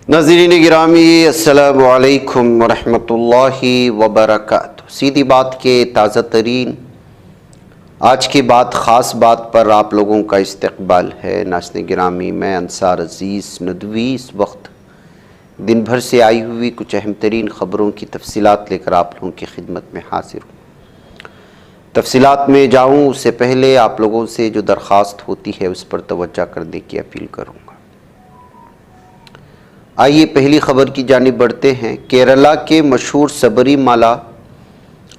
नाज़रीन गिरामी अस्सलामु अलैकुम वरहमतुल्लाहि वबरकातुहू। सीधी बात के ताज़ा तरीन आज की बात ख़ास बात पर आप लोगों का इस्तकबाल है। नाज़रीन गिरामी, मैं अंसार अज़ीज़ नदवी इस वक्त दिन भर से आई हुई कुछ अहम तरीन ख़बरों की तफसीलात लेकर आप लोगों की खिदमत में हाजिर हूँ। तफसीलात में जाऊँ उससे पहले आप लोगों से जो दरख्वास्त होती है उस पर तवज्जो करने की अपील करूँगा। आइए पहली खबर की जानिब बढ़ते हैं। केरला के मशहूर सबरीमाला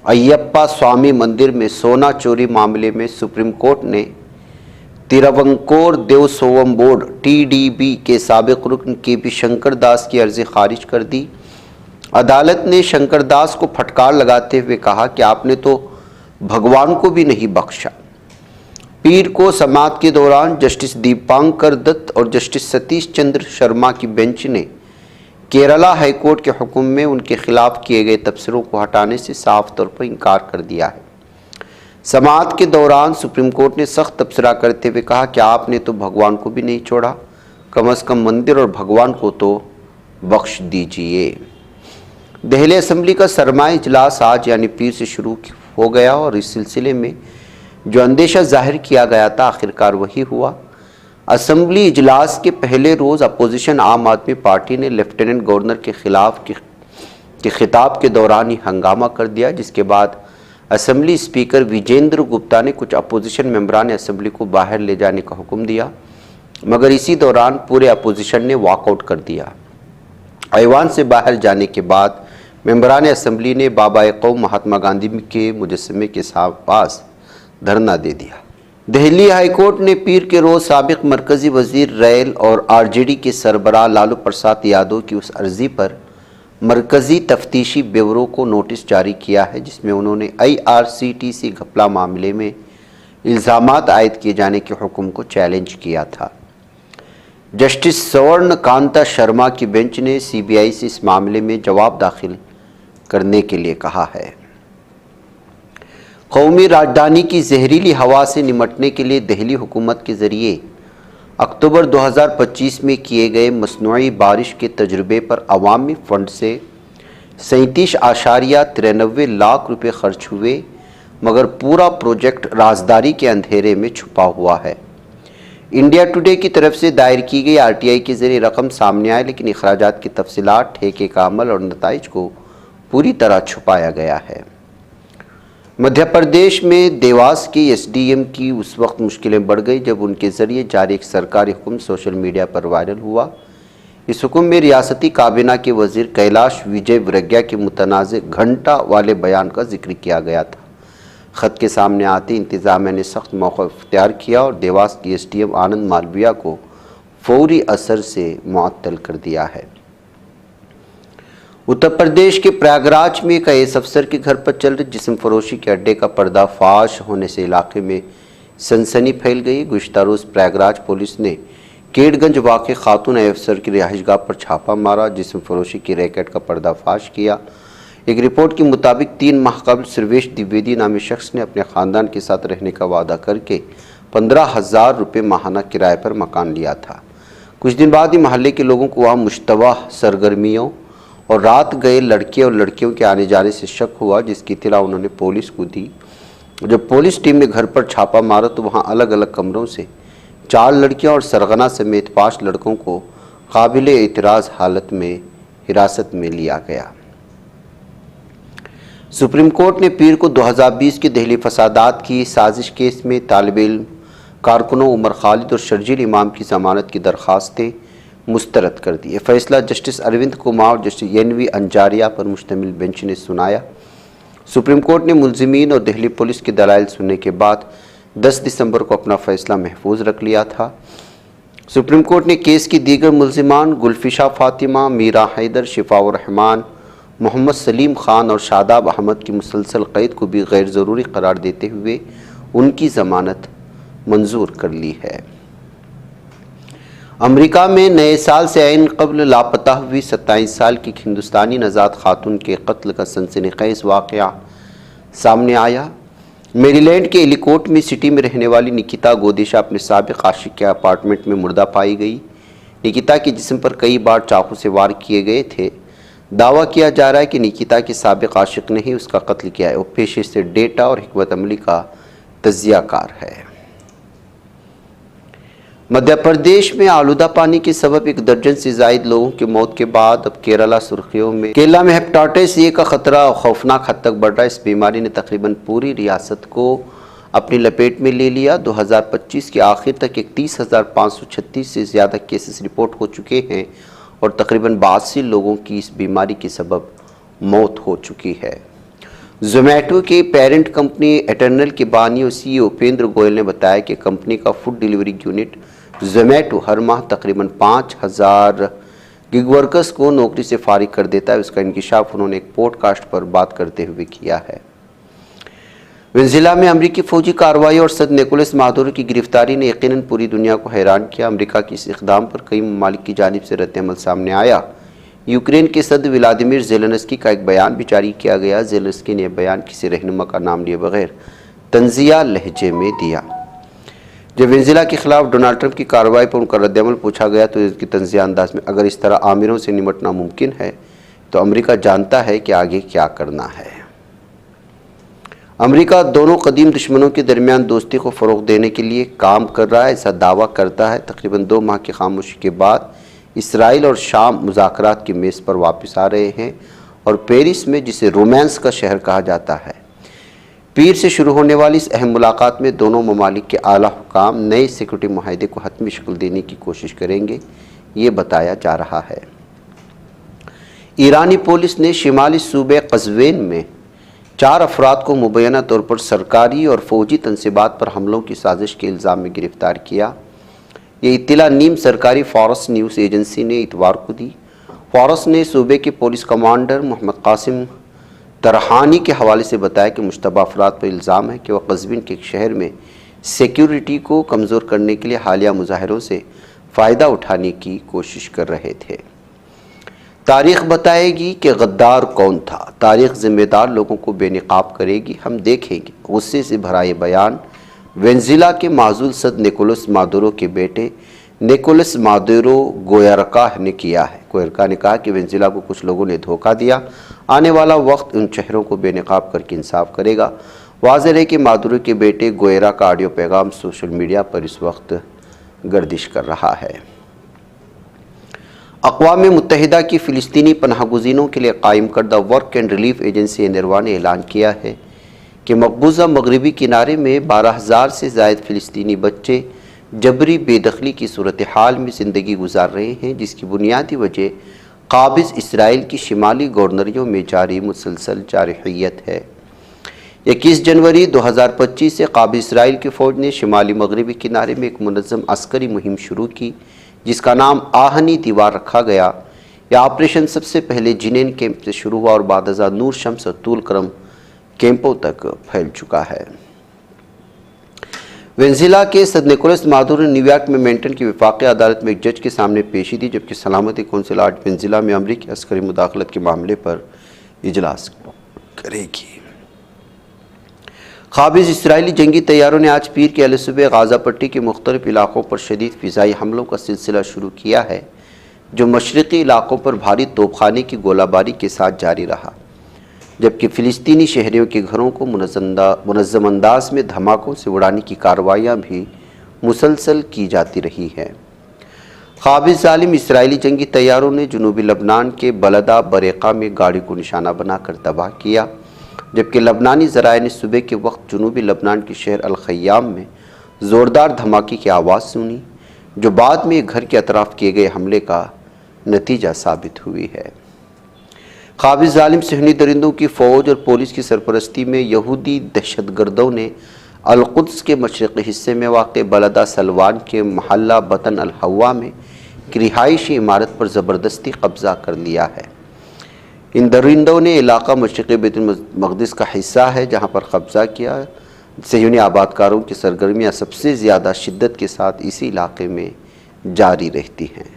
अय्यप्पा स्वामी मंदिर में सोना चोरी मामले में सुप्रीम कोर्ट ने तिरुवंकोर देवसोवम बोर्ड (TDB) के साबिक रुकन KP शंकर दास की अर्जी खारिज कर दी। अदालत ने शंकर दास को फटकार लगाते हुए कहा कि आपने तो भगवान को भी नहीं बख्शा। पीर को समाअत के दौरान जस्टिस दीपांकर दत्त और जस्टिस सतीश चंद्र शर्मा की बेंच ने केरला हाईकोर्ट के हुक्म में उनके खिलाफ किए गए तबसरों को हटाने से साफ तौर पर इनकार कर दिया है। समाअत के दौरान सुप्रीम कोर्ट ने सख्त तबसरा करते हुए कहा कि आपने तो भगवान को भी नहीं छोड़ा, कम अज़ कम मंदिर और भगवान को तो बख्श दीजिए। दिल्ली असम्बली का सरमाई इजलास आज यानी पीर से शुरू हो गया और इस सिलसिले में जो अंदेशा जाहिर किया गया था आखिरकार वही हुआ। असम्बली इजलास के पहले रोज़ अपोजिशन आम आदमी पार्टी ने लेफ्टिनेंट गवर्नर के खिलाफ के खिताब के दौरान ही हंगामा कर दिया, जिसके बाद असम्बली स्पीकर विजेंद्र गुप्ता ने कुछ अपोजिशन मेंबरान असम्बली को बाहर ले जाने का हुक्म दिया, मगर इसी दौरान पूरे अपोजिशन ने वॉकआउट कर दिया। ऐवान से बाहर जाने के बाद मेंबरान असम्बली ने बाबा कौम महात्मा गांधी के मुजस्समे के पास धरना दे दिया। दिल्ली हाईकोर्ट ने पीर के रोज़ साबिक मरकज़ी वज़ीर रेल और RJD के सरबराह लालू प्रसाद यादव की उस अर्ज़ी पर मरकज़ी तफ्तीशी ब्यूरो को नोटिस जारी किया है, जिसमें उन्होंने IRCTC घपला मामले में इल्ज़ामात आयद किए जाने के हुक्म को चैलेंज किया था। जस्टिस स्वर्ण कांता शर्मा की बेंच ने CBI से इस मामले में जवाब दाखिल करने के लिए कहा है। कौमी राजधानी की जहरीली हवा से निमटने के लिए दिल्ली हुकूमत के ज़रिए अक्टूबर 2025 में किए गए मसनूई बारिश के तजुर्बे पर अवामी फ़ंड से 37.93 लाख रुपए खर्च हुए, मगर पूरा प्रोजेक्ट राजदारी के अंधेरे में छुपा हुआ है। इंडिया टुडे की तरफ से दायर की गई RTI के ज़रिए रकम सामने आए, लेकिन अखराजात की तफसीलात, ठेके का अमल और नताइज को पूरी तरह छुपाया गया है। मध्य प्रदेश में देवास के SDM की उस वक्त मुश्किलें बढ़ गई जब उनके ज़रिए जारी एक सरकारी हुक्म सोशल मीडिया पर वायरल हुआ। इस हुक्म में रियासती काबीना के वज़ीर कैलाश विजय वर्गीय के मुतनाज़ घंटा वाले बयान का जिक्र किया गया था। ख़त के सामने आते इंतज़ामिया ने सख्त मौक़िफ़ इख्तियार किया और देवास की SDM आनंद मालविया को फौरी असर से मुअत्तल कर दिया है। उत्तर प्रदेश के प्रयागराज में एक IAS अफसर के घर पर चल रहे जिस्म फरोशी के अड्डे का पर्दाफाश होने से इलाके में सनसनी फैल गई। गुज़िश्ता रोज़ प्रयागराज पुलिस ने केडगंज वाक़े खातून IAS अफसर की रिहाइशगाह पर छापा मारा, जिस्म फरोशी की रैकेट का पर्दाफाश किया। एक रिपोर्ट के मुताबिक 3 माह कबल सर्वेश द्विवेदी नामी शख्स ने अपने ख़ानदान के साथ रहने का वादा करके 15,000 रुपये माहाना किराए पर मकान लिया था। कुछ दिन बाद ही मोहल्ले के लोगों को वहाँ मुश्तबा सरगर्मियों और रात गए लड़के और लड़कियों के आने जाने से शक हुआ, जिसकी इत्तला उन्होंने पुलिस को दी। जब पुलिस टीम ने घर पर छापा मारा तो वहां अलग अलग कमरों से 4 लड़कियां और सरगना समेत 5 लड़कों को काबिल एतराज़ हालत में हिरासत में लिया गया। सुप्रीम कोर्ट ने पीर को 2020 के दिल्ली फसादात की साजिश केस में तालिब इल्म कारकुनों उमर खालिद और शर्जील इमाम की ज़मानत की दरख्वास्तें मुस्तरद कर दी। फैसला जस्टिस अरविंद कुमार और जस्टिस NV अंजारिया पर मुश्तमिल बेंच ने सुनाया। सुप्रीम कोर्ट ने मुलजिमीन और दिल्ली पुलिस के दलाइल सुनने के बाद 10 दिसंबर को अपना फैसला महफूज रख लिया था। सुप्रीम कोर्ट ने केस की दीगर मुलजिमान गुलफिशा फातिमा, मीरा हैदर, शिफाउर रहमान, मोहम्मद सलीम खान और शादाब अहमद की मुसलसल कैद को भी गैर ज़रूरी करार देते हुए उनकी ज़मानत मंजूर कर ली है। अमेरिका में नए साल से ऐन कबल लापता हुई 27 साल की हिंदुस्तानी नज़ात खातून के कत्ल का सनसनीखेज़ वाक़या सामने आया। मेरीलैंड के एलिकोट में सिटी में रहने वाली निकिता गोदिशा अपने साबिक आशिक के अपार्टमेंट में मुर्दा पाई गई। निकिता के जिस्म पर कई बार चाकू से वार किए गए थे। दावा किया जा रहा है कि निकिता के साबिक आशिक ने ही उसका कत्ल किया है। वो पेशे से डेटा और हिकमत अमली का तज्जियाकार है। मध्य प्रदेश में आलूदा पानी के सबब 1 दर्जन से जायद लोगों की मौत के बाद अब केरला सुर्खियों में। केरला में हेपेटाइटिस ए का खतरा खौफनाक हद तक बढ़ रहा है। इस बीमारी ने तकरीबन पूरी रियासत को अपनी लपेट में ले लिया। 2025 के आखिर तक 31,536 से ज़्यादा केसेस रिपोर्ट हो चुके हैं और तकरीबन 82 लोगों की इस बीमारी के सबब मौत हो चुकी है। जोमेटो के पेरेंट कंपनी एटर्नल के बानी और CEO उपेंद्र गोयल ने बताया कि कंपनी का फूड डिलीवरी यूनिट जोमेटो हर माह तकरीबन 5,000 गिग वर्कर्स को नौकरी से फारिग कर देता है। उसका इंकिशाफ उन्होंने एक पॉडकास्ट पर बात करते हुए किया है। वेनेजुएला में अमरीकी फौजी कार्रवाई और सद निकोलस मादुरो की गिरफ्तारी ने यकीनन पूरी दुनिया को हैरान किया। अमरीका की इस इक़दाम पर कई ममालिक की जानिब से रद्द-ए-अमल सामने आया। यूक्रेन के सदर व्लादिमीर ज़ेलेंस्की का एक बयान भी जारी किया गया। ज़ेलेंस्की ने बयान किसी रहनुमा का नाम लिए बगैर तंज़िया लहजे में दिया। जब वेनेजुएला के खिलाफ डोनाल्ड ट्रंप की कार्रवाई पर उनका रद्द-ए-अमल पूछा गया तो इसकी तंज़िया अंदाज में, अगर इस तरह आमिरों से निमटना मुमकिन है तो अमरीका जानता है कि आगे क्या करना है। अमरीका दोनों कदीम दुश्मनों के दरमियान दोस्ती को फ़रोग़ देने के लिए काम कर रहा है, ऐसा दावा करता है। तकरीबन 2 माह की खामोशी के बाद इसराइल और शाम मुज़ाकरात की मेज़ पर वापस आ रहे हैं और पेरिस में, जिसे रोमांस का शहर कहा जाता है, पीर से शुरू होने वाली इस अहम मुलाकात में दोनों ममालिक के आला हुकाम नए सिक्योरिटी मुआहदे को हतमी शक्ल देने की कोशिश करेंगे, ये बताया जा रहा है। ईरानी पुलिस ने शिमाली सूबे कज़वीन में 4 अफराद को मुबैना तौर पर सरकारी और फौजी तनसीबात पर हमलों की साजिश के इल्ज़ाम में गिरफ्तार किया। ये इत्तला नीम सरकारी फ़ारस न्यूज़ एजेंसी ने इतवार को दी। फ़ारस ने सूबे के पुलिस कमांडर मोहम्मद कासिम तरहानी के हवाले से बताया कि मुश्तबा अफराद पर इल्ज़ाम है कि वह कज़वीन के एक शहर में सिक्योरिटी को कमज़ोर करने के लिए हालिया मुजाहरों से फ़ायदा उठाने की कोशिश कर रहे थे। तारीख़ बताएगी कि गद्दार कौन था। तारीख़ ज़िम्मेदार लोगों को बेनकाब करेगी। हम देखेंगे। गुस्से से भरा ये बयान वेनेजुएला के माजूल सद निकोलस मादुरो के बेटे निकोलस मादुरो गोयरका ने किया है। गोयरका ने कहा कि वेनेजुएला को कुछ लोगों ने धोखा दिया। आने वाला वक्त उन चेहरों को बेनकाब करके इंसाफ करेगा। वाज़ेह है कि मादुरो के बेटे गोयरा का ऑडियो पैगाम सोशल मीडिया पर इस वक्त गर्दिश कर रहा है। अक़वाम मुत्तहिदा की फ़िलिस्तीनी पनाहगुज़ीनों के लिए कायम करदा work and relief agency UNRWA ने ऐलान किया है कि मकबूजा मगरबी किनारे में 12,000 से ज़ायद फ़िलिस्तीनी बच्चे जबरी बेदखली की सूरत हाल में ज़िंदगी गुजार रहे हैं, जिसकी बुनियादी वजह काबिज़ इसराइल की शिमाली गवर्नरियों में जारी मुसलसल जारहियत है। 21 जनवरी 2025 से काबिज़ इसराइल की फ़ौज ने शिमाली मगरबी किनारे में एक मुनज़्ज़म अस्करी मुहिम शुरू की, जिसका नाम आहनी दीवार रखा गया। यह ऑपरेशन सबसे पहले जिनेन कैंप से शुरू हुआ और बाद नूर शम्स और तूल करम कैंपों तक फैल चुका है। वेनेजुएला के सद निकोलस मादुरो ने न्यूयॉर्क में मैनहट्टन की वफाकी अदालत में एक जज के सामने पेशी दी, जबकि सलामती कौंसिल आज वेनेजुएला में अमरीकी अस्करी मुदाखलत के मामले पर इजलास करेगी। काबिज़ इसराइली जंगी तैयारों ने आज पीर के अहले सुबह गाज़ा पट्टी के मुख्तलिफ इलाकों पर शदीद फ़िज़ाई हमलों का सिलसिला शुरू किया है, जो मशरक़ी इलाकों पर भारी तोपखाने की गोलाबारी के साथ जारी रहा, जबकि फ़िलिस्तीनी शहरियों के घरों को मुनज़्ज़म अंदाज में धमाकों से उड़ाने की कार्रवाइयाँ भी मुसलसल की जाती रही हैं। काबिज़ ज़ालिम इसराइली जंगी तैयारों ने जनूबी लबनान के बलदा बरेक़ा में गाड़ी को निशाना बनाकर तबाह किया, जबकि लबनानी ज़राए ने सुबह के वक्त जनूबी लबनान के शहर अल-ख़य्याम में ज़ोरदार धमाके की आवाज़ सुनी, जो बाद में घर के अतराफ़ किए गए हमले का नतीजा साबित हुई है। काबिज़ ज़ालिम सहनी दरिंदों की फ़ौज और पुलिस की सरपरस्ती में यहूदी दहशतगर्दों ने अल-कुद्स के मशरक़ी हिस्से में वाक़ बलदा सलवान के महल्ला बतन अल-हवा में एक रिहायशी इमारत पर ज़बरदस्ती कब्ज़ा कर लिया है। इन दरिंदों ने इलाका मशरक़ी बैतुल मक़दिस का हिस्सा है, जहाँ पर कब्ज़ा किया। सहयूनी आबादकारों की सरगर्मियाँ सबसे ज़्यादा शिद्दत के साथ इसी इलाके में जारी रहती हैं।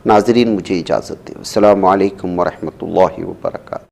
नाज़रीन, मुझे इजाज़त दें। अस्सलामु अलैकुम व रहमतुल्लाहि व बरकातुहू।